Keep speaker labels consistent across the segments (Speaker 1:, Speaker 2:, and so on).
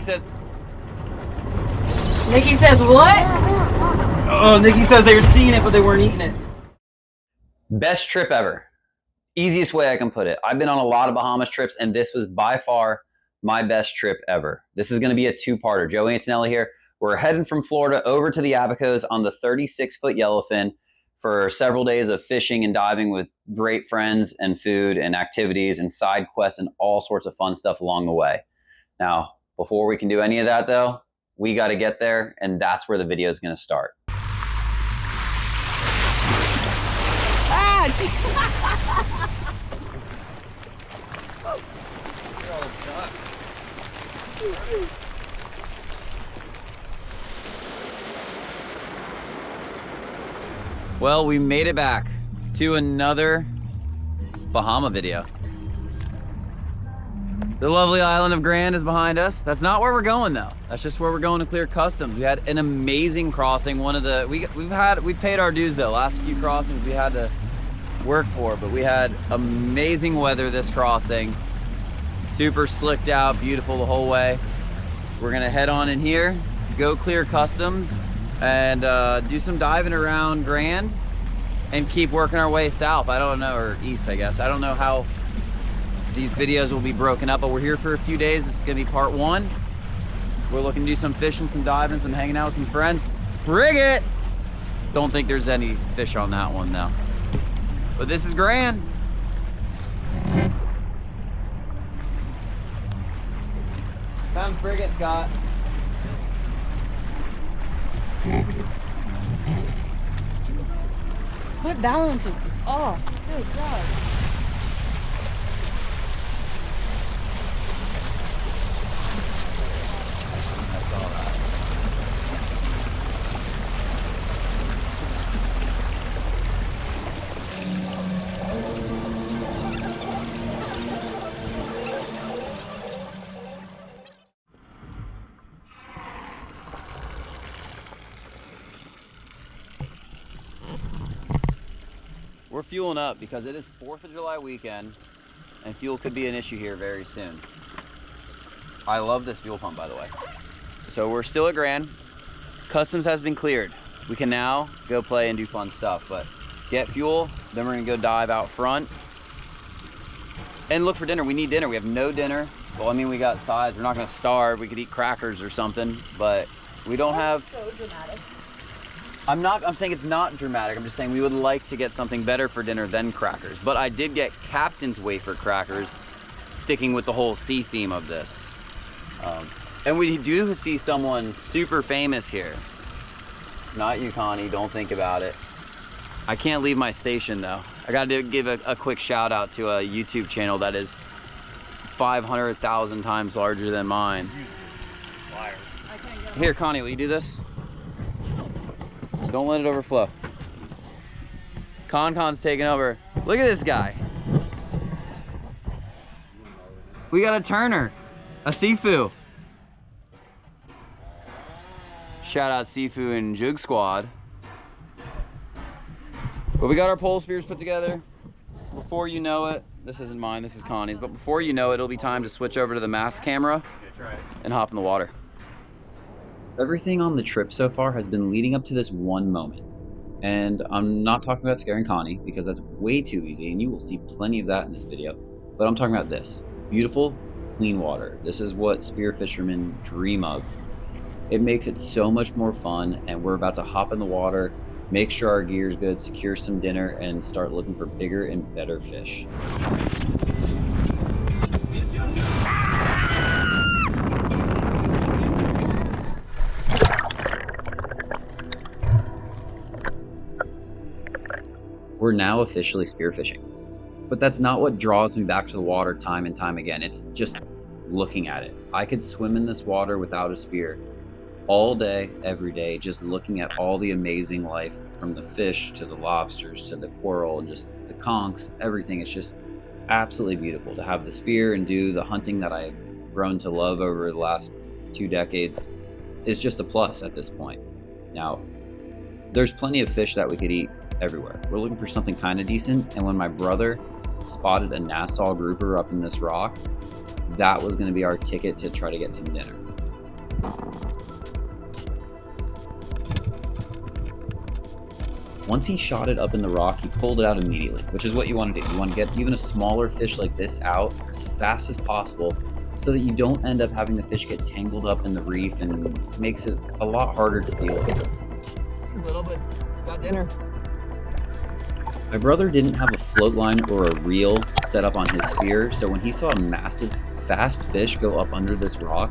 Speaker 1: says
Speaker 2: what?
Speaker 1: Oh, Nikki says they were seeing it, but they weren't eating it. Best trip ever. Easiest way I can put it. I've been on a lot of Bahamas trips, and this was by far my best trip ever. This is going to be a two-parter. Joe Antonelli here. We're heading from Florida over to the Abacos on the 36-foot yellowfin for several days of fishing and diving with great friends and food and activities and side quests and all sorts of fun stuff along the way. Now, before we can do any of that, though, we got to get there, and that's where the video is going to start. Well, we made it back to another Bahama video. The lovely island of Grand is behind us. That's not where we're going though. That's just where we're going to clear customs. We had an amazing crossing. One of the we've paid our dues though. Last few crossings we had to work for, but we had amazing weather this crossing. Super slicked out, beautiful the whole way. We're gonna head on in here, go clear customs, and do some diving around Grand and keep working our way south. I don't know, or east I guess. I don't know how these videos will be broken up, but we're here for a few days. This is gonna be part one. We're looking to do some fishing, some diving, some hanging out with some friends. Bring it! Don't think there's any fish on that one though. But this is Grand. Found frigate, Scott.
Speaker 2: My balance is off. Good God.
Speaker 1: I saw that. We're fueling up because it is 4th of July weekend and fuel could be an issue here very soon. I love this fuel pump, by the way. So we're still at Grand. Customs has been cleared. We can now go play and do fun stuff, but get fuel, then we're gonna go dive out front and look for dinner. We need dinner. We have no dinner. Well, I mean, we got sides. We're not gonna starve. We could eat crackers or something, but we don't have.
Speaker 2: So dramatic.
Speaker 1: I'm saying it's not dramatic. I'm just saying we would like to get something better for dinner than crackers. But I did get Captain's Wafer crackers, sticking with the whole sea theme of this. And we do see someone super famous here. Not you, Connie, don't think about it. I can't leave my station though. I gotta give a quick shout out to a YouTube channel that is 500,000 times larger than mine.
Speaker 3: Liar.
Speaker 1: Here, Connie, will you do this? Don't let it overflow. Con's taking over. Look at this guy. We got a Turner, a Sifu. Shout out Sifu and Jug Squad. But we got our pole spears put together. Before you know it, this isn't mine, this is Connie's, but before you know it, it'll be time to switch over to the mass camera and hop in the water. Everything on the trip so far has been leading up to this one moment. And I'm not talking about scaring Connie because that's way too easy and you will see plenty of that in this video. But I'm talking about this. Beautiful, clean water. This is what spear fishermen dream of. It makes it so much more fun and we're about to hop in the water, make sure our gear is good, secure some dinner, and start looking for bigger and better fish. We're now officially spearfishing. But that's not what draws me back to the water time and time again. It's just looking at it. I could swim in this water without a spear all day, every day, just looking at all the amazing life, from the fish to the lobsters to the coral and just the conchs, everything. It's just absolutely beautiful to have the spear and do the hunting that I've grown to love over the last 2 decades. Is just a plus at this point. Now, there's plenty of fish that we could eat everywhere. We're looking for something kind of decent, and when my brother spotted a Nassau grouper up in this rock, that was going to be our ticket to try to get some dinner. Once he shot it up in the rock, he pulled it out immediately, which is what you want to do. You want to get even a smaller fish like this out as fast as possible so that you don't end up having the fish get tangled up in the reef and makes it a lot harder to deal with.
Speaker 3: A little bit. Got dinner.
Speaker 1: My brother didn't have a float line or a reel set up on his spear, so when he saw a massive, fast fish go up under this rock,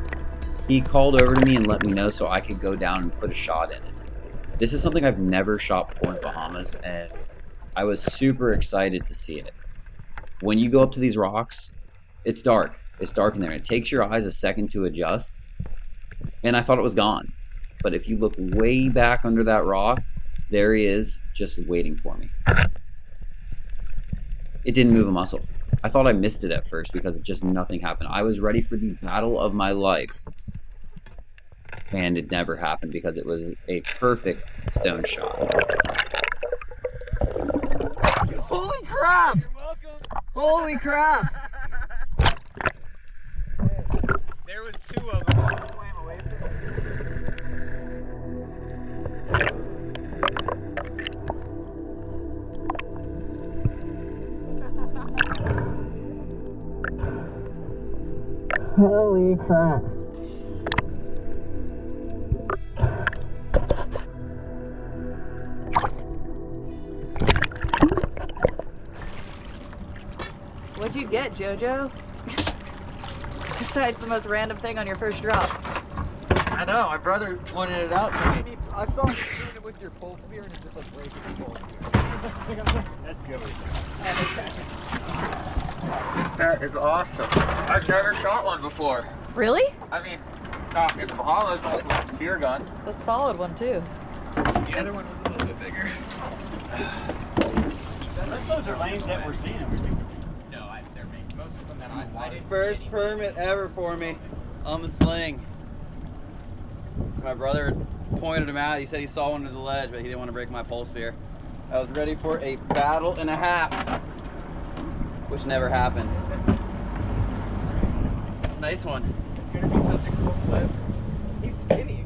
Speaker 1: he called over to me and let me know so I could go down and put a shot in it. This is something I've never shot before in the Bahamas, and I was super excited to see it. When you go up to these rocks, it's dark. It's dark in there. It takes your eyes a second to adjust, and I thought it was gone. But if you look way back under that rock, there he is, just waiting for me. It didn't move a muscle. I thought I missed it at first because just nothing happened. I was ready for the battle of my life. And it never happened because it was a perfect stone shot.
Speaker 3: Holy crap!
Speaker 4: You're welcome.
Speaker 3: Holy crap!
Speaker 4: There was 2 of them. Away from
Speaker 3: Holy crap!
Speaker 2: What'd you get, JoJo? Besides the most random thing on your first drop.
Speaker 3: I know, my brother pointed it out to me.
Speaker 4: I saw you shooting it with your pole spear and it just like breaking your pole spear. That's good.
Speaker 3: That is awesome. I've never shot one before.
Speaker 2: Really?
Speaker 3: I mean, not in the Bahamas, like a spear gun.
Speaker 2: It's a solid one too.
Speaker 4: The other one was a little bit bigger. Those are lanes that we're seeing. No, they're making most of them that I didn't.
Speaker 1: First permit ever for me on the sling. My brother pointed him out. He said he saw one to the ledge, but he didn't want to break my pole spear. I was ready for a battle and a half, which never happened. It's a nice one.
Speaker 4: It's gonna be such a cool clip. He's skinny.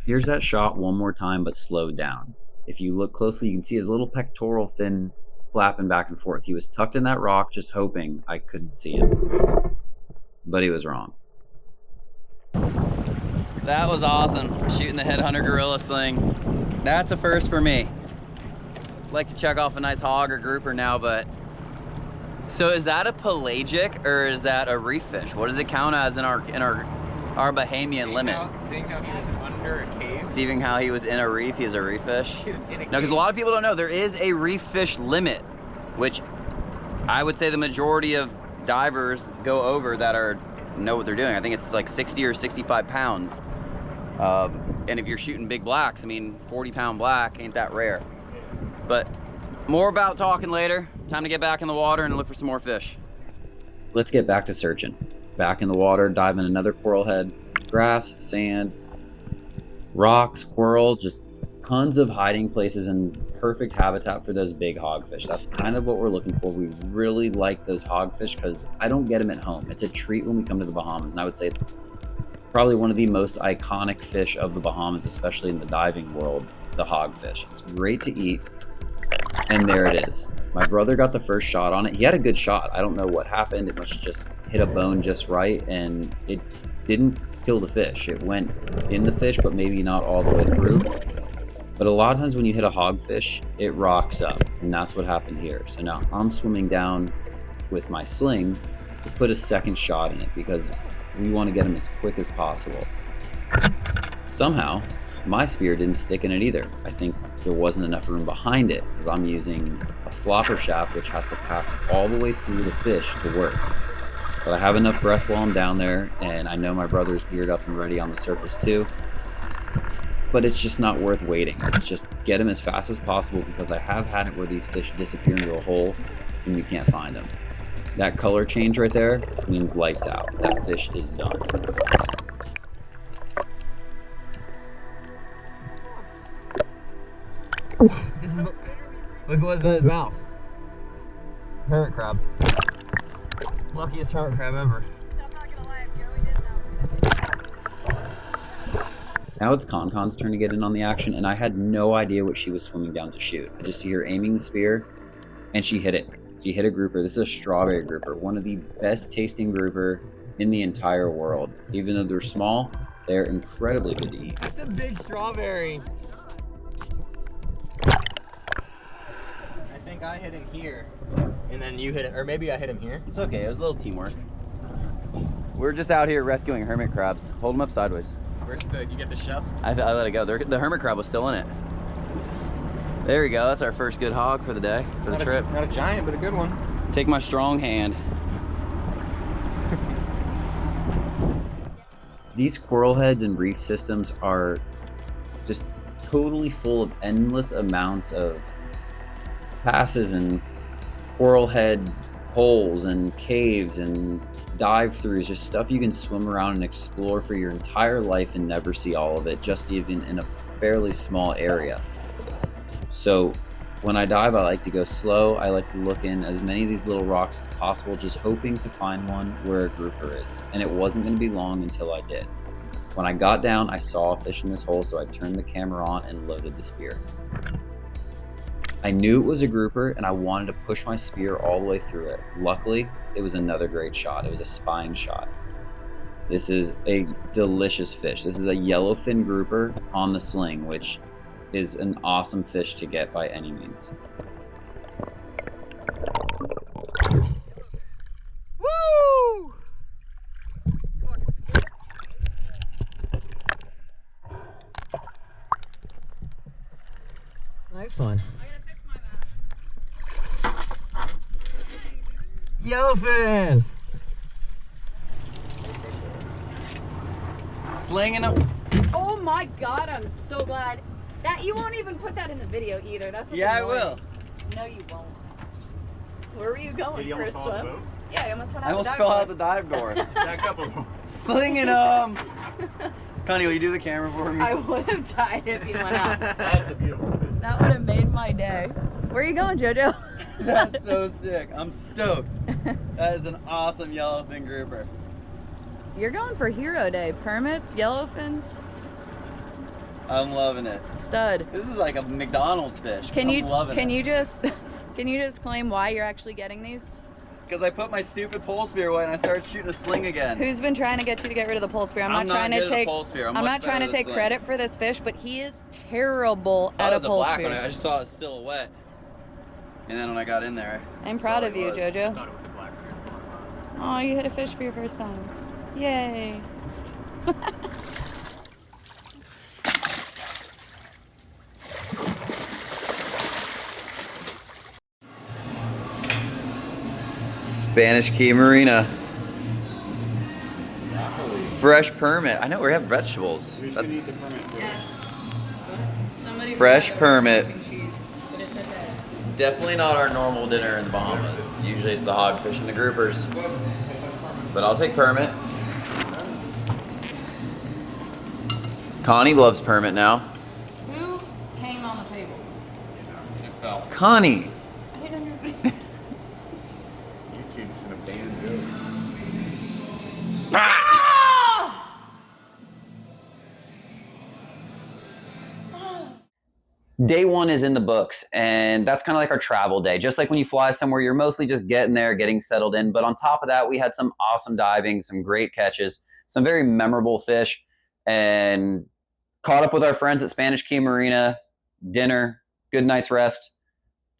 Speaker 1: Here's that shot one more time, but slowed down. If you look closely, you can see his little pectoral fin flapping back and forth. He was tucked in that rock, just hoping I couldn't see him. But he was wrong. That was awesome, shooting the headhunter gorilla sling. That's a first for me. Like to check off a nice hog or grouper now, but... So is that a pelagic or is that a reef fish? What does it count as in our Bahamian limit?
Speaker 4: Seeing how he was under a cave.
Speaker 1: Seeing how he was in a reef, he's a reef fish?
Speaker 4: He was in a cave.
Speaker 1: No, because a lot of people don't know, there is a reef fish limit, which I would say the majority of divers go over that know what they're doing. I think it's like 60 or 65 pounds. And if you're shooting big blacks, I mean, 40-pound black ain't that rare. But more about talking later. Time to get back in the water and look for some more fish. Let's get back to searching. Back in the water, dive in another coral head. Grass, sand, rocks, coral, just tons of hiding places and perfect habitat for those big hogfish. That's kind of what we're looking for. We really like those hogfish because I don't get them at home. It's a treat when we come to the Bahamas, and I would say it's probably one of the most iconic fish of the Bahamas, especially in the diving world, the hogfish. It's great to eat, and there it is. My brother got the first shot on it. He had a good shot. I don't know what happened. It must have just hit a bone just right, and it didn't kill the fish. It went in the fish, but maybe not all the way through. But a lot of times when you hit a hogfish, it rocks up, and that's what happened here. So now I'm swimming down with my sling to put a second shot in it because we want to get him as quick as possible. Somehow, my spear didn't stick in it either. I think there wasn't enough room behind it because I'm using a flopper shaft which has to pass all the way through the fish to work. But I have enough breath while I'm down there, and I know my brother's geared up and ready on the surface too. But it's just not worth waiting. It's just get him as fast as possible because I have had it where these fish disappear into a hole and you can't find them. That color change right there means lights out. That fish is done.
Speaker 3: This is, look what's in his mouth. Hermit crab. Luckiest hermit crab ever.
Speaker 2: I'm not gonna lie, Joey didn't know.
Speaker 1: Now it's Concon's turn to get in on the action, and I had no idea what she was swimming down to shoot. I just see her aiming the spear, and she hit it. She hit a grouper. This is a strawberry grouper, one of the best tasting grouper in the entire world. Even though they're small, they're incredibly good to eat.
Speaker 3: That's a big strawberry.
Speaker 4: I think I hit him here, and then you hit it, or maybe I hit him here.
Speaker 1: It's okay, it was a little teamwork. We're just out here rescuing hermit crabs. Hold them up sideways.
Speaker 4: Where's the, you get the shell?
Speaker 1: I let it go. The hermit crab was still in it. There we go. That's our first good hog for the day, for the trip.
Speaker 4: Not a giant, but a good one.
Speaker 1: Take my strong hand. These coral heads and reef systems are just totally full of endless amounts of passes and coral head holes and caves and dive-throughs, just stuff you can swim around and explore for your entire life and never see all of it, just even in a fairly small area. So when I dive, I like to go slow. I like to look in as many of these little rocks as possible, just hoping to find one where a grouper is. And it wasn't going to be long until I did. When I got down, I saw a fish in this hole, so I turned the camera on and loaded the spear. I knew it was a grouper, and I wanted to push my spear all the way through it. Luckily, it was another great shot. It was a spine shot. This is a delicious fish. This is a yellowfin grouper on the sling, which is an awesome fish to get by any means.
Speaker 3: Woo! Nice one. Yellowfin!
Speaker 1: Slinging them.
Speaker 2: Oh my god, I'm so glad. That you won't even put that in the video either. That's what's
Speaker 1: Yeah, I
Speaker 2: annoying.
Speaker 1: will.
Speaker 2: No, you won't. Where were you going
Speaker 4: Did you
Speaker 2: for a
Speaker 4: almost fall off the
Speaker 2: swim?
Speaker 4: boat?
Speaker 2: Yeah, I almost went out
Speaker 1: I almost
Speaker 2: the dive
Speaker 1: fell
Speaker 2: board.
Speaker 1: out the dive door.
Speaker 4: Back up a little.
Speaker 1: Slinging them. Connie, will you do the camera for me?
Speaker 2: I would have died if you went out.
Speaker 4: That's a beautiful fish.
Speaker 2: That would have made my day. Where are you going, JoJo?
Speaker 1: That's so sick. I'm stoked. That is an awesome yellowfin grouper.
Speaker 2: You're going for Hero Day. Permits, yellowfins,
Speaker 1: I'm loving it.
Speaker 2: stud.
Speaker 1: This is like a McDonald's fish.
Speaker 2: Can you
Speaker 1: loving it.
Speaker 2: can you just claim why you're actually getting these?
Speaker 1: Because I put my stupid pole spear away and I started shooting a sling again.
Speaker 2: Who's been trying to get you to get rid of the pole spear? I'm not trying
Speaker 1: good
Speaker 2: to
Speaker 1: at
Speaker 2: take
Speaker 1: a pole spear.
Speaker 2: I'm
Speaker 1: much
Speaker 2: not trying
Speaker 1: better
Speaker 2: to
Speaker 1: at a
Speaker 2: take
Speaker 1: sling.
Speaker 2: credit for this fish, but he is terrible
Speaker 1: I
Speaker 2: at
Speaker 1: thought
Speaker 2: a
Speaker 1: it was
Speaker 2: pole
Speaker 1: black
Speaker 2: spear.
Speaker 1: one. I just saw a silhouette. And then when I got in there,
Speaker 2: I'm
Speaker 1: I
Speaker 2: proud
Speaker 1: saw
Speaker 2: of
Speaker 1: it
Speaker 2: you,
Speaker 1: was.
Speaker 4: I
Speaker 2: JoJo.
Speaker 4: thought it was a black bear.
Speaker 2: Oh, you hit a fish for your first time. Yay.
Speaker 1: Spanish Key Marina. Fresh permit. I know we have vegetables.
Speaker 4: We should eat the permit too.
Speaker 2: Somebody
Speaker 1: Fresh permit.
Speaker 2: but it's okay.
Speaker 1: Definitely not our normal dinner in the Bahamas. Usually it's the hogfish and the groupers. But I'll take permit. Connie loves permit now.
Speaker 2: Who came on the table?
Speaker 4: It fell.
Speaker 1: Connie!
Speaker 2: I didn't know.
Speaker 4: YouTube's an abandoned joke.
Speaker 1: Day one is in the books, and that's kind of like our travel day. Just like when you fly somewhere, you're mostly just getting there, getting settled in. But on top of that, we had some awesome diving, some great catches, some very memorable fish, and caught up with our friends at Spanish Key Marina, dinner, good night's rest.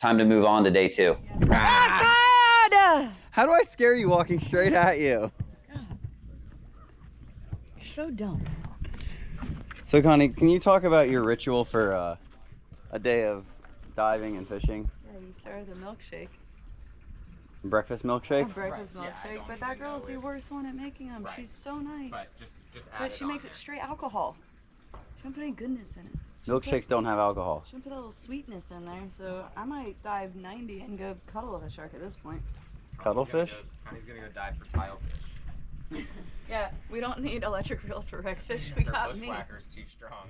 Speaker 1: Time to move on to day two.
Speaker 2: Ah, God!
Speaker 1: How do I scare you walking straight at you?
Speaker 2: You're so dumb.
Speaker 1: So Connie, can you talk about your ritual for a day of diving and fishing?
Speaker 2: Yeah, you started the milkshake.
Speaker 1: Breakfast milkshake?
Speaker 2: A breakfast
Speaker 4: Right, yeah, I
Speaker 2: milkshake,
Speaker 4: don't
Speaker 2: but that
Speaker 4: usually
Speaker 2: girl's
Speaker 4: go
Speaker 2: the
Speaker 4: with-
Speaker 2: worst one at making them.
Speaker 4: Right.
Speaker 2: She's so nice.
Speaker 4: But just add
Speaker 2: But
Speaker 4: it
Speaker 2: she
Speaker 4: on
Speaker 2: makes it
Speaker 4: there.
Speaker 2: straight alcohol. She don't put any goodness in it. She don't
Speaker 1: Milkshakes don't have alcohol.
Speaker 2: She don't put a little sweetness in there, so I might dive 90 and go cuddle with a shark at this point.
Speaker 1: Cuttlefish?
Speaker 4: Connie's gonna go dive for tilefish.
Speaker 2: Yeah, we don't need electric reels for redfish. We
Speaker 4: Her
Speaker 2: got me.
Speaker 4: bushwhacker's too strong.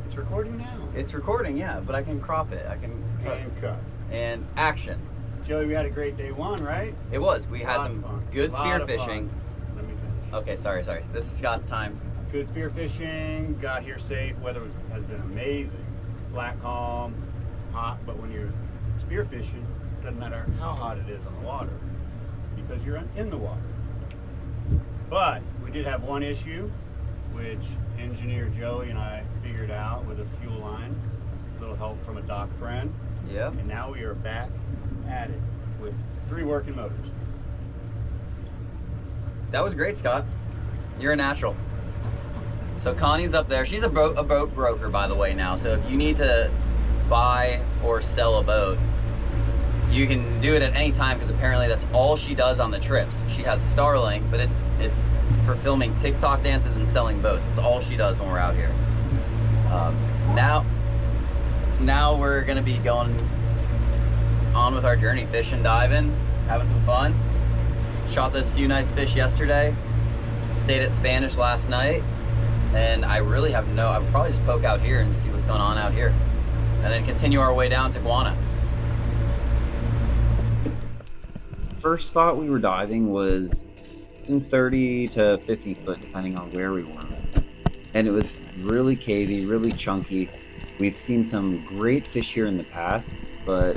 Speaker 4: It's recording now.
Speaker 1: It's recording, yeah, but I can crop it. I can
Speaker 5: And cut.
Speaker 1: and action.
Speaker 5: Joey, we had a great day one, right?
Speaker 1: It was. We had
Speaker 5: Lot of
Speaker 1: some
Speaker 5: fun.
Speaker 1: good
Speaker 5: Lot of
Speaker 1: spearfishing.
Speaker 5: fun. Let me finish.
Speaker 1: Okay, sorry. This is Scott's time.
Speaker 5: good spearfishing, got here safe. Weather has been amazing. Flat, calm, hot, but when you're spearfishing, doesn't matter how hot it is on the water because you're in the water. But we did have one issue, which engineer Joey and I figured out with a fuel line, a little help from a dock friend.
Speaker 1: Yep.
Speaker 5: And now we are back at it with 3 working motors.
Speaker 1: That was great, Scott. You're a natural. So Connie's up there. She's a boat broker, by the way, now. So if you need to buy or sell a boat, you can do it at any time because apparently that's all she does on the trips. She has Starlink, but it's for filming TikTok dances and selling boats. It's all she does when we're out here. Now we're gonna be going on with our journey, fishing, diving, having some fun. Shot those few nice fish yesterday. Stayed at Spanish last night, and I really have I'll probably just poke out here and see what's going on out here, and then continue our way down to Guana. First spot we were diving was in 30 to 50 foot, depending on where we were. And it was really cavey, really chunky. We've seen some great fish here in the past, but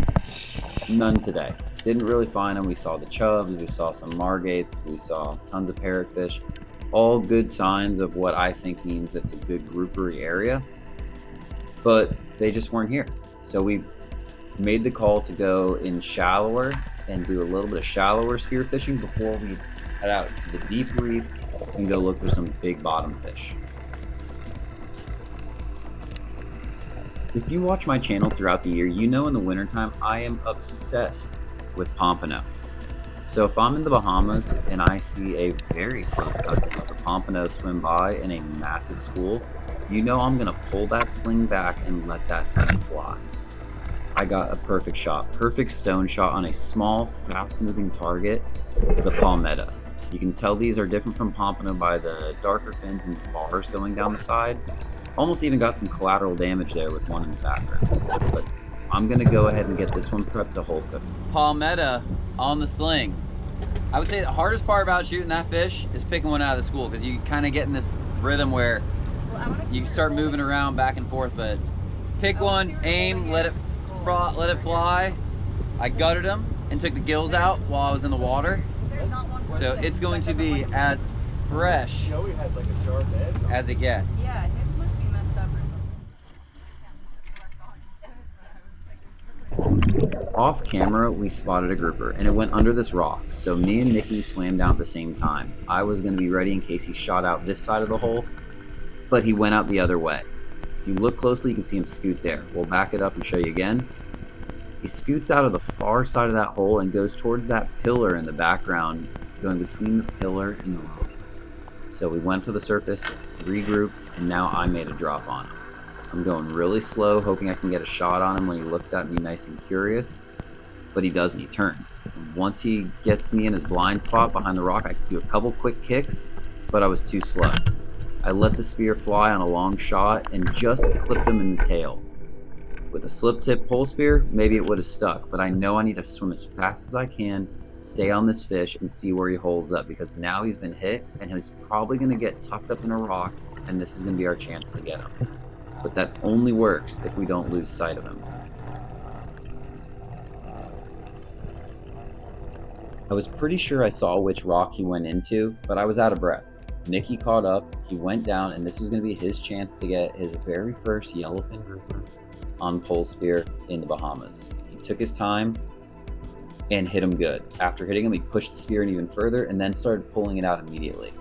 Speaker 1: none today. Didn't really find them. We saw the chubs, we saw some margates, we saw tons of parrotfish. All good signs of what I think means it's a good groupery area, but they just weren't here. So we made the call to go in shallower and do a little bit of shallower spearfishing before we head out to the deep reef and go look for some big bottom fish. If you watch my channel throughout the year, you know in the wintertime I am obsessed with pompano. So if I'm in the Bahamas and I see a very close cousin of the pompano swim by in a massive school, you know I'm gonna pull that sling back and let that thing fly. I got a perfect shot, perfect stone shot on a small, fast-moving target, the palmeta. You can tell these are different from pompano by the darker fins and bars going down the side. Almost even got some collateral damage there with one in the background. But I'm gonna go ahead and get this one prepped to hold cook. Palmeta on the sling. I would say the hardest part about shooting that fish is picking one out of the school, because you kind of get in this rhythm where you start moving around back and forth, but pick one, aim, let it fly. I gutted him and took the gills out while I was in the water. So it's going to be as fresh
Speaker 4: Joey has like a sharp edge on
Speaker 1: as it gets.
Speaker 2: Yeah, his might be messed up or something.
Speaker 1: Off camera, we spotted a grouper and it went under this rock. So me and Nikki swam down at the same time. I was going to be ready in case he shot out this side of the hole, but he went out the other way. If you look closely, you can see him scoot there. We'll back it up and show you again. He scoots out of the far side of that hole and goes towards that pillar in the background, going between the pillar and the rope. So we went to the surface, regrouped, and now I made a drop on him. I'm going really slow, hoping I can get a shot on him when he looks at me nice and curious, but he doesn't, he turns. And once he gets me in his blind spot behind the rock, I can do a couple quick kicks, but I was too slow. I let the spear fly on a long shot and just clipped him in the tail. With a slip tip pole spear, maybe it would have stuck, but I know I need to swim as fast as I can, stay on this fish, and see where he holds up, because now he's been hit and he's probably going to get tucked up in a rock, and this is going to be our chance to get him. But that only works if we don't lose sight of him. I was pretty sure I saw which rock he went into, but I was out of breath. Nikki caught up, he went down, and this was going to be his chance to get his very first yellowfin grouper on pole spear in the Bahamas. He took his time and hit him good. After hitting him, he pushed the spear in even further and then started pulling it out immediately.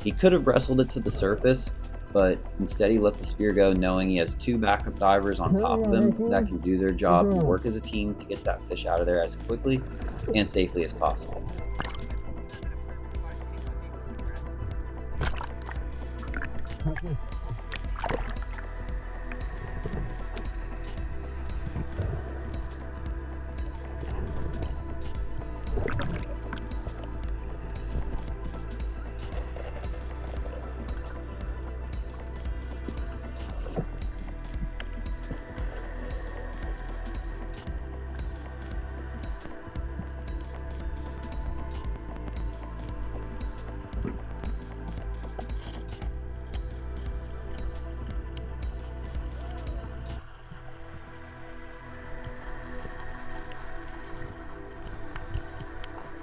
Speaker 1: He could have wrestled it to the surface, but instead he let the spear go, knowing he has 2 backup divers on top of him that can do their job and work as a team to get that fish out of there as quickly and safely as possible.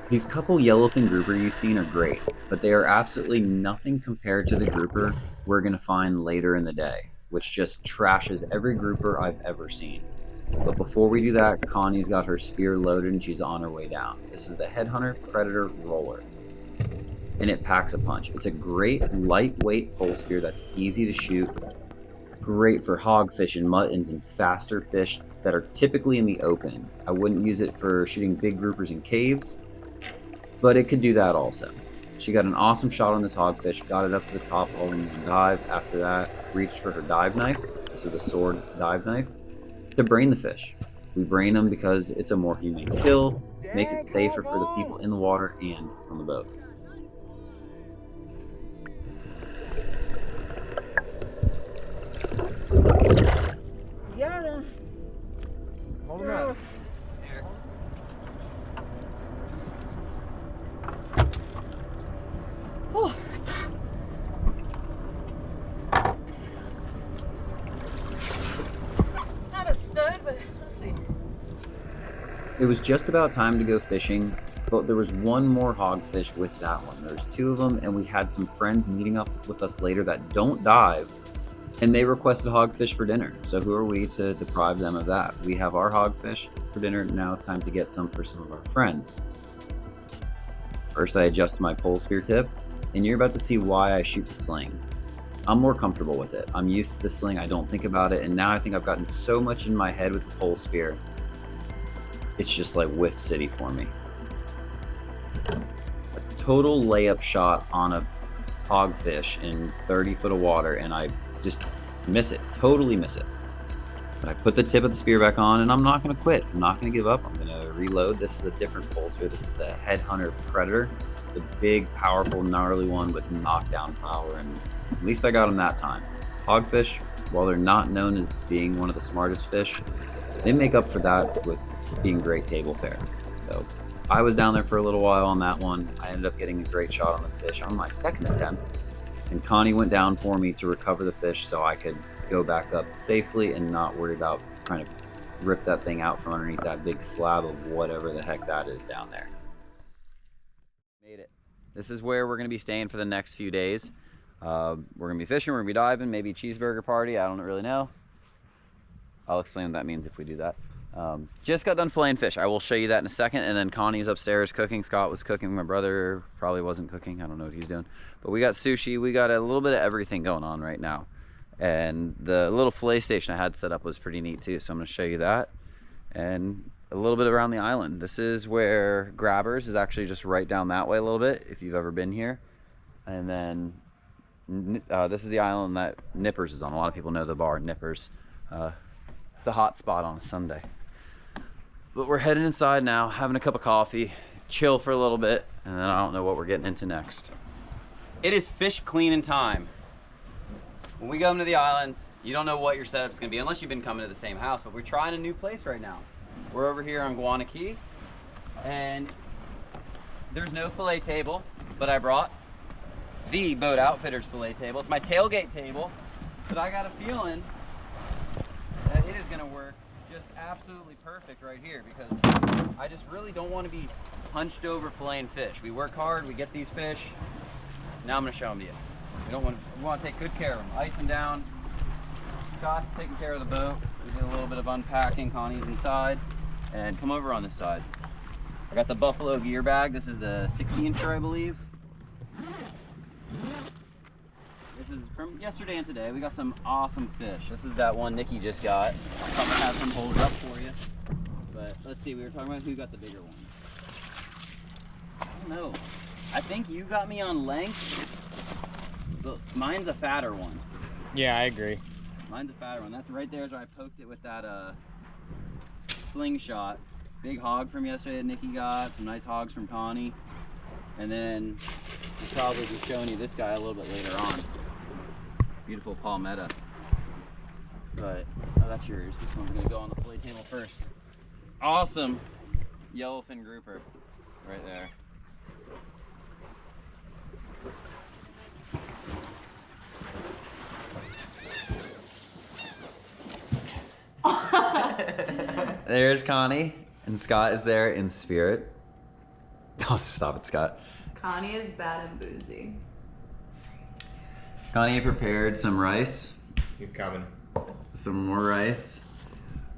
Speaker 1: These couple yellowfin grouper you've seen are great, but they are absolutely nothing compared to the grouper we're going to find later in the day, which just trashes every grouper I've ever seen. But before we do that, Connie's got her spear loaded and she's on her way down. This is the Headhunter Predator Roller, and it packs a punch. It's a great lightweight pole spear that's easy to shoot, great for hogfish and muttons and faster fish that are typically in the open. I wouldn't use it for shooting big groupers in caves, but it could do that also. She got an awesome shot on this hogfish, got it up to the top holding the dive. After that, reached for her dive knife. This is the sword dive knife to brain the fish. We brain them because it's a more humane kill, makes it safer for the people in the water and on the boat.
Speaker 2: Yeah.
Speaker 4: Hold him up.
Speaker 2: Oh. Not a stud, but let's see.
Speaker 1: It was just about time to go fishing, but there was one more hogfish with that one. There's two of them, and we had some friends meeting up with us later that don't dive, and they requested hogfish for dinner. So who are we to deprive them of that? We have our hogfish for dinner. Now it's time to get some for some of our friends. First, I adjust my pole spear tip, and you're about to see why I shoot the sling. I'm more comfortable with it. I'm used to the sling. I don't think about it, and now I think I've gotten so much in my head with the pole spear. It's just like whiff city for me. A total layup shot on a hogfish in 30 foot of water, and I just miss it, totally miss it. But I put the tip of the spear back on, and I'm not going to quit. I'm not going to give up. I'm going to reload. This is a different pole spear. This is the Headhunter Predator. It's a big, powerful, gnarly one with knockdown power, and at least I got him that time. Hogfish, while they're not known as being one of the smartest fish, they make up for that with being great table fare. So I was down there for a little while on that one. I ended up getting a great shot on the fish on my second attempt, and Connie went down for me to recover the fish so I could go back up safely and not worry about trying to rip that thing out from underneath that big slab of whatever the heck that is down there. Made it. This is where we're going to be staying for the next few days. We're going to be fishing, we're going to be diving, maybe cheeseburger party, I don't really know. I'll explain what that means if we do that. Just got done filleting fish. I will show you that in a second. And then Connie's upstairs cooking. Scott was cooking. My brother probably wasn't cooking. I don't know what he's doing. But we got sushi. We got a little bit of everything going on right now. And the little fillet station I had set up was pretty neat too. So I'm going to show you that. And a little bit around the island. This is where Grabbers is actually just right down that way a little bit, if you've ever been here. And then this is the island that Nippers is on. A lot of people know the bar, Nippers. It's the hot spot on a Sunday. But we're heading inside now, having a cup of coffee, chill for a little bit, and then I don't know what we're getting into next. It is fish cleaning time. When we come to the islands, you don't know what your setup's gonna be unless you've been coming to the same house, but we're trying a new place right now. We're over here on Guana Key, and there's no fillet table, but I brought the Boat Outfitters fillet table. It's my tailgate table, but I got a feeling that it is gonna work just absolutely perfect right here, because I just really don't want to be hunched over filleting fish. We work hard, we get these fish. Now I'm going to show them to you. We want to take good care of them. Ice them down. Scott's taking care of the boat. We did a little bit of unpacking. Connie's inside. And come over on this side. I got the Buffalo gear bag. This is the 60-incher, I believe. This is from yesterday and today. We got some awesome fish. This is that one Nikki just got. I'm gonna have him hold it up for you. But let's see, we were talking about who got the bigger one. I don't know. I think you got me on length, but mine's a fatter one.
Speaker 4: Yeah, I agree.
Speaker 1: Mine's a fatter one. That's right there as I poked it with that slingshot. Big hog from yesterday that Nikki got. Some nice hogs from Connie. And then we'll probably be showing you this guy a little bit later on. Beautiful palmeta. But, oh, that's yours. This one's gonna go on the fillet table first. Awesome yellowfin grouper right there. There's Connie, and Scott is there in spirit. Oh, stop it, Scott.
Speaker 2: Connie is bad and boozy.
Speaker 1: Connie prepared some rice.
Speaker 4: He's coming.
Speaker 1: Some more rice.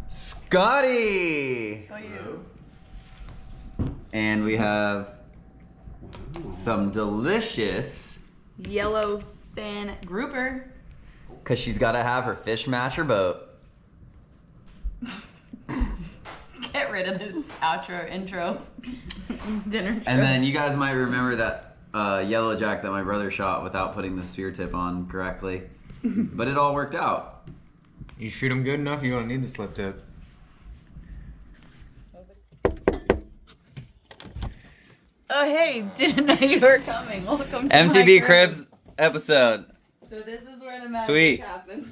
Speaker 1: Scotty!
Speaker 2: Oh, you.
Speaker 1: And we have some delicious,
Speaker 2: Yellowfin grouper.
Speaker 1: because she's got to have her fish matcher boat.
Speaker 2: Get rid of this outro, intro, dinner show.
Speaker 1: And then you guys might remember that yellow jack that my brother shot without putting the spear tip on correctly. But it all worked out.
Speaker 4: You shoot him good enough, you don't need the slip tip.
Speaker 2: Oh hey, didn't know you were coming. Welcome to
Speaker 1: MTV
Speaker 2: my
Speaker 1: Cribs episode.
Speaker 2: So this is where the magic
Speaker 1: Sweet.
Speaker 2: happens.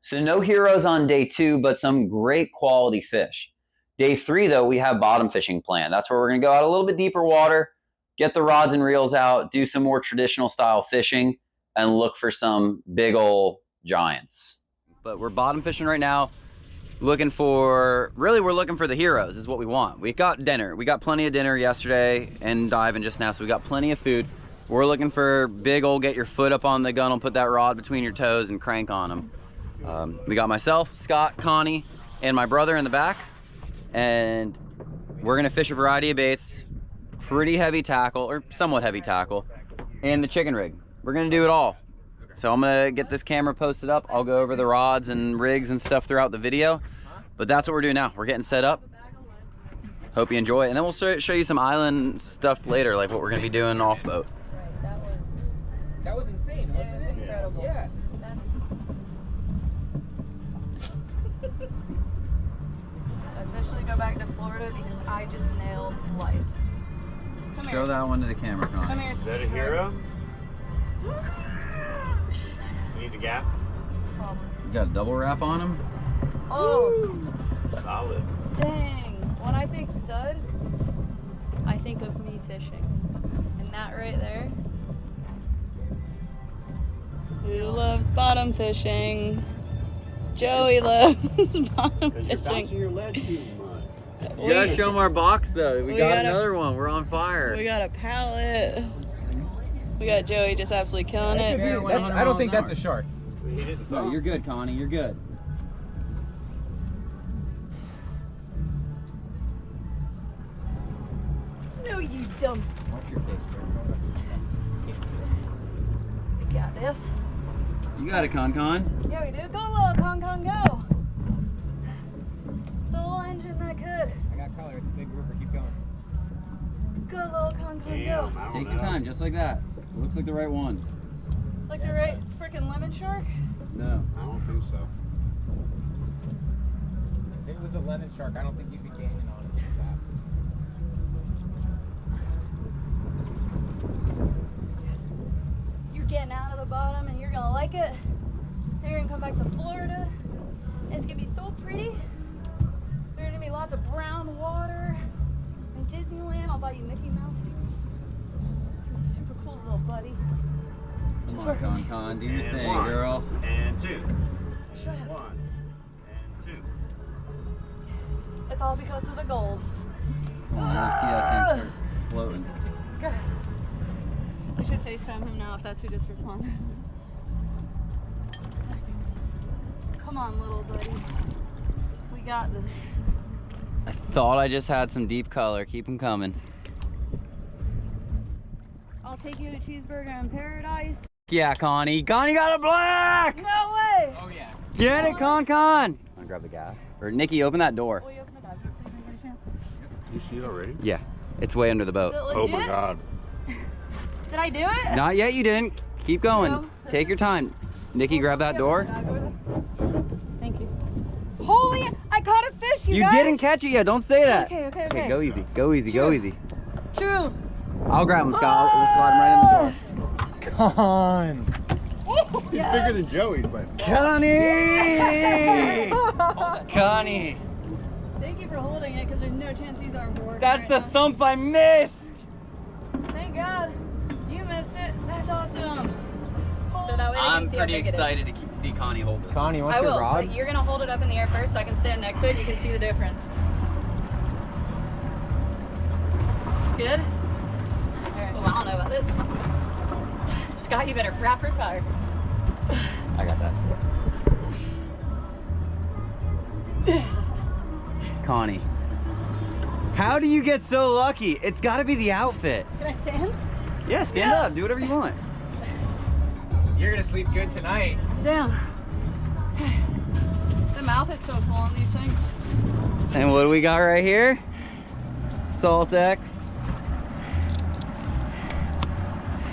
Speaker 1: So no heroes on day 2, but some great quality fish. Day 3 though, we have bottom fishing planned. That's where we're gonna go out a little bit deeper water, get the rods and reels out, do some more traditional style fishing, and look for some big ol' giants. But we're bottom fishing right now, looking for, really we're looking for the heroes is what we want. We got dinner, we got plenty of dinner yesterday and diving just now, so we got plenty of food. We're looking for big ol' get your foot up on the gunnel, put that rod between your toes and crank on them. We got myself, Scott, Connie, and my brother in the back, and we're gonna fish a variety of baits, pretty heavy tackle, or somewhat heavy tackle, and the chicken rig. We're gonna do it all. So I'm gonna get this camera posted up. I'll go over the rods and rigs and stuff throughout the video, but that's what we're doing now. We're getting set up. Hope you enjoy it, and then we'll show you some island stuff later, like what we're gonna be doing off boat.
Speaker 4: That was insane. That was incredible. Yeah.
Speaker 2: Officially go back to Florida because I just nailed life. Come
Speaker 1: Show
Speaker 2: here.
Speaker 1: that one to the camera, Connie.
Speaker 2: Come here,
Speaker 5: Is that a
Speaker 2: sweetheart.
Speaker 5: hero? You need the gap?
Speaker 2: Probably.
Speaker 1: You got a double wrap on him?
Speaker 2: Oh,
Speaker 5: Solid.
Speaker 2: dang. When I think stud, I think of me fishing. And that right there. Who loves bottom fishing? Joey loves bottom
Speaker 5: Because you're bouncing
Speaker 2: fishing.
Speaker 5: your lead too much.
Speaker 1: You gotta show them our box though. We got
Speaker 2: gotta-
Speaker 1: another one. We're on fire.
Speaker 2: We got a pallet. We got Joey just absolutely killing it.
Speaker 4: I don't think that's a shark.
Speaker 5: He didn't
Speaker 1: No,
Speaker 5: throw.
Speaker 1: you're good, Connie. You're good.
Speaker 2: No, you dumb.
Speaker 4: Watch your face,
Speaker 2: You got this.
Speaker 1: You got it, Con.
Speaker 2: Yeah, we do. Go, little con, go. The little engine that could.
Speaker 4: I got color. It's a big grouper. Keep going.
Speaker 2: Go, little con,
Speaker 5: Damn,
Speaker 2: go.
Speaker 5: I don't
Speaker 1: Take your
Speaker 5: know.
Speaker 1: time, just like that. It looks like the right one.
Speaker 2: Like the right freaking lemon shark.
Speaker 1: No.
Speaker 5: I don't think so.
Speaker 4: If it was a lemon shark, I don't think you'd be gaining on it.
Speaker 2: You're getting out of the bottom and you're gonna like it. Then you're gonna come back to Florida. And it's gonna be so pretty. There's gonna be lots of brown water. In Disneyland, I'll buy you Mickey Mouse ears. It's gonna be super cool, little buddy.
Speaker 1: Come on, Con. Do your
Speaker 5: And
Speaker 1: thing,
Speaker 5: one,
Speaker 1: girl.
Speaker 5: And two.
Speaker 2: Shut up.
Speaker 5: One. And two.
Speaker 2: It's all because of the gold.
Speaker 1: Come on, let's see that thing start floating.
Speaker 2: God. We should FaceTime him now if that's who just responded. Come on, little buddy. We got this.
Speaker 1: I thought I just had some deep color. Keep them coming.
Speaker 2: I'll take you to Cheeseburger in Paradise.
Speaker 1: Yeah, Connie. Connie got a black!
Speaker 2: No way!
Speaker 4: Oh yeah.
Speaker 1: Get it, Con. Wanna grab the gas? Or Nikki, open that door.
Speaker 2: Will you open the door, please, when you get a chance?
Speaker 5: You see it already?
Speaker 1: Yeah, it's way under the
Speaker 2: Is
Speaker 1: boat.
Speaker 2: it
Speaker 5: Oh
Speaker 2: legit?
Speaker 5: my God.
Speaker 2: Did I do it?
Speaker 1: Not yet, you didn't. Keep going.
Speaker 2: No.
Speaker 1: Take your time. Nikki, grab that door.
Speaker 2: Thank you. Holy, I caught a fish, you
Speaker 1: You
Speaker 2: guys.
Speaker 1: didn't catch it yet. Don't say that.
Speaker 2: Okay.
Speaker 1: Go easy. Go easy. Go
Speaker 2: True.
Speaker 1: easy.
Speaker 2: True.
Speaker 1: I'll grab him, Scott. We'll slide him right in the door.
Speaker 4: Come on.
Speaker 5: He's bigger than Joey, but.
Speaker 1: Connie! Connie!
Speaker 2: Thank you for holding it, because there's no chance these arms are working
Speaker 1: That's
Speaker 2: right
Speaker 1: the
Speaker 2: now.
Speaker 1: thump I missed!
Speaker 2: Thank God. You missed it. That's awesome. So that way they
Speaker 1: I'm
Speaker 2: can see how
Speaker 1: pretty
Speaker 2: big it is.
Speaker 1: excited to see Connie hold this.
Speaker 4: Connie, what's
Speaker 2: I
Speaker 4: your
Speaker 2: will,
Speaker 4: rod?
Speaker 2: but you're gonna hold it up in the air first so I can stand next to it and you can see the difference. Good? Alright, well, I don't know about this. Scott, you better wrap for fire.
Speaker 1: I got that. Connie, how do you get so lucky? It's got to be the outfit.
Speaker 2: Can I stand?
Speaker 1: Yeah, stand up. Do whatever you want.
Speaker 4: You're gonna sleep good tonight.
Speaker 2: Down. The mouth is so full on these things.
Speaker 1: And what do we got right here? Salt X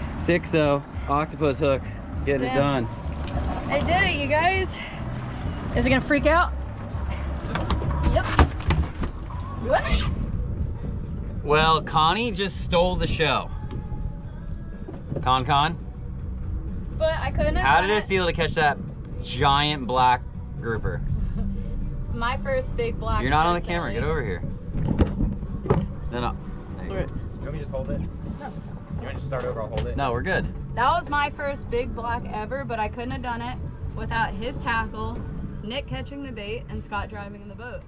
Speaker 1: 6.0 octopus hook. Getting it done.
Speaker 2: I did it, you guys. Is it gonna freak out? Yep. What?
Speaker 1: Well, Connie just stole the show. Con.
Speaker 2: But I couldn't have
Speaker 1: How
Speaker 2: done
Speaker 1: did it feel to catch that giant black grouper?
Speaker 2: My first big black.
Speaker 1: You're not on the camera. Get over here. No. There you go.
Speaker 4: You want me to just hold it? No. You want to just start over? I'll hold it.
Speaker 1: No, we're good.
Speaker 2: That was my first big black ever, but I couldn't have done it without his tackle, Nick catching the bait, and Scott driving in the boat.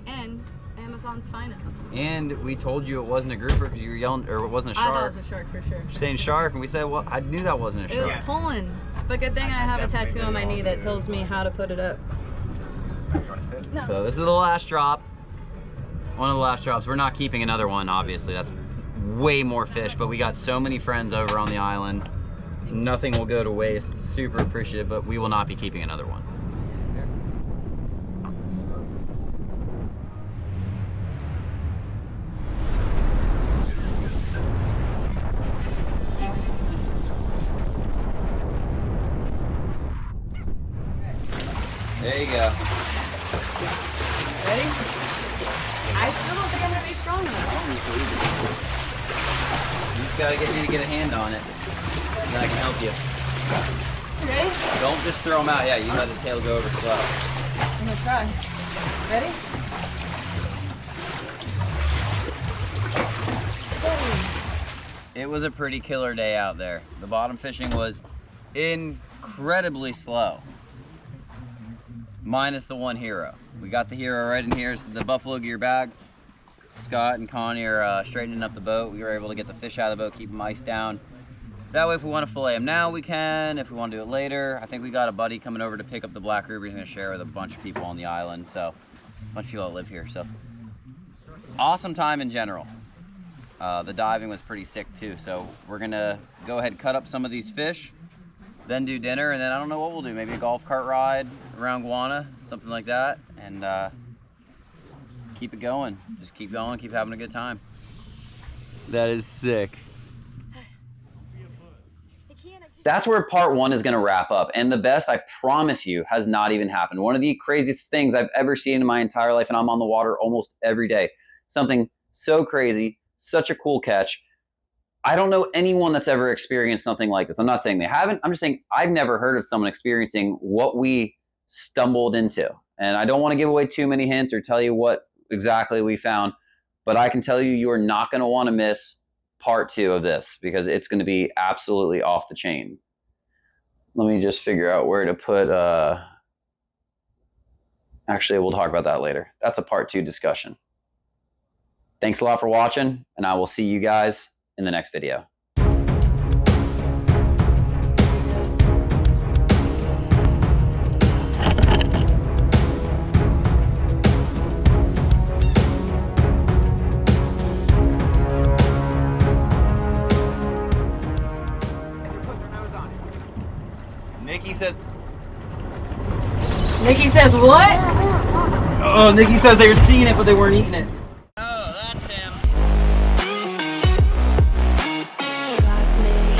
Speaker 2: And Amazon's finest.
Speaker 1: And we told you it wasn't a grouper because you were yelling, or it wasn't a
Speaker 2: I
Speaker 1: shark.
Speaker 2: thought it was a shark for sure.
Speaker 1: You're saying shark, and we said, well, I knew that wasn't a
Speaker 2: It was
Speaker 1: shark.
Speaker 2: pulling. But good thing I have a tattoo on my knee that tells me how to put it up.
Speaker 4: You want to sit?
Speaker 2: No.
Speaker 1: So this is the last drop. One of the last drops. We're not keeping another one, obviously. That's way more fish, but we got so many friends over on the island. Nothing will go to waste. Super appreciative, but we will not be keeping another one. There you go.
Speaker 2: Ready? I still don't think I'm gonna be strong enough.
Speaker 1: You just gotta get me to get a hand on it, and then I can help you.
Speaker 2: Ready?
Speaker 1: Don't just throw him out. Yeah, you let his tail go over slow.
Speaker 2: I'm gonna try. Ready?
Speaker 1: It was a pretty killer day out there. The bottom fishing was incredibly slow. Minus the one hero. We got the hero right in here. It's the buffalo gear bag. Scott and Connie are straightening up the boat. We were able to get the fish out of the boat, keep them iced down. That way if we want to fillet them now, we can. If we want to do it later, I think we got a buddy coming over to pick up the black grouper. He's going to share with a bunch of people on the island. So, a bunch of people that live here. So, awesome time in general. The diving was pretty sick too. So, we're going to go ahead and cut up some of these fish, then do dinner, and then I don't know what we'll do. Maybe a golf cart ride around Guana, something like that. And keep it going. Just keep going, keep having a good time. That is sick. That's where part one is going to wrap up. And the best, I promise you, has not even happened. One of the craziest things I've ever seen in my entire life, and I'm on the water almost every day. Something so crazy, such a cool catch. I don't know anyone that's ever experienced something like this. I'm not saying they haven't. I'm just saying I've never heard of someone experiencing what we stumbled into. And I don't want to give away too many hints or tell you what exactly we found, but I can tell you, you are not going to want to miss part two of this because it's going to be absolutely off the chain. Let me just figure out where to put, actually, we'll talk about that later. That's a part two discussion. Thanks a lot for watching, and I will see you guys in the next video.
Speaker 2: Nikki says what?
Speaker 1: Oh, Nikki says they were seeing it, but they weren't eating it. Oh, that's him.
Speaker 6: Got me.